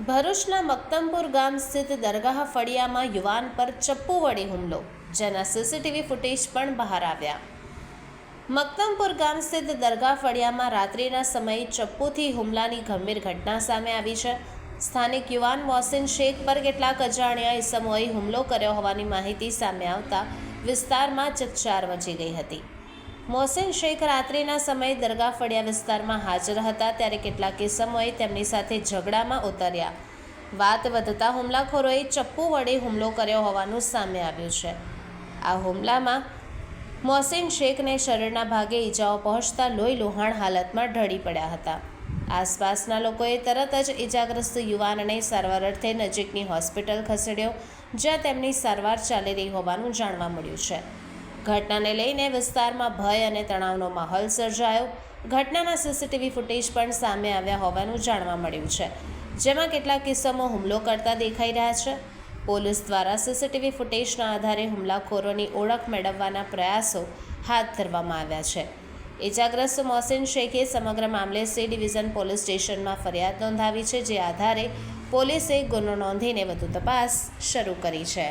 ભરૂચના મક્તમપુર ગામ સ્થિત દરગાહ ફળિયામાં યુવાન પર ચપ્પુ વડે હુમલો, જેના સીસીટીવી ફૂટેજ પણ બહાર આવ્યા. મક્તમપુર ગામ સ્થિત દરગાહ ફળિયામાં રાત્રિના સમયે ચપ્પુથી હુમલાની ગંભીર ઘટના સામે આવી છે. સ્થાનિક યુવાન મોહસિન શેખ પર કેટલાક અજાણ્યા ઇસમોએ હુમલો કર્યો હોવાની માહિતી સામે આવતા વિસ્તારમાં ચકચાર મચી ગઈ હતી. મોહસિન શેખ રાત્રિના સમયે દરગાહ ફળિયા વિસ્તારમાં હાજર હતા, ત્યારે કેટલાક ઇસમોએ તેમની સાથે ઝઘડામાં ઉતર્યા. વાત વધતા હુમલાખોરોએ ચપ્પુ વડે હુમલો કર્યો હોવાનું સામે આવ્યું છે. આ હુમલામાં મોહસિન શેખને શરીરના ભાગે ઈજાઓ પહોંચતા લોહી લુહાણ હાલતમાં ઢળી પડ્યા હતા. આસપાસના લોકોએ તરત જ ઈજાગ્રસ્ત યુવાનને સારવાર અર્થે નજીકની હોસ્પિટલ ખસેડ્યો, જ્યાં તેમની સારવાર ચાલી રહી હોવાનું જાણવા મળ્યું છે. ઘટનાને લઈને વિસ્તારમાં ભય અને તણાવનો માહોલ સર્જાયો. ઘટનાના સીસીટીવી ફૂટેજ પણ સામે આવ્યા હોવાનું જાણવા મળ્યું છે, જેમાં કેટલાક કિસ્સામાં હુમલો કરતા દેખાઈ રહ્યા છે. પોલીસ દ્વારા સીસીટીવી ફૂટેજના આધારે હુમલાખોરોની ઓળખ મેળવવાના પ્રયાસો હાથ ધરવામાં આવ્યા છે. ઇજાગ્રસ્ત મોહસિન શેખે સમગ્ર મામલે સી ડિવિઝન પોલીસ સ્ટેશનમાં ફરિયાદ નોંધાવી છે, જે આધારે પોલીસે ગુનો નોંધીને વધુ તપાસ શરૂ કરી છે.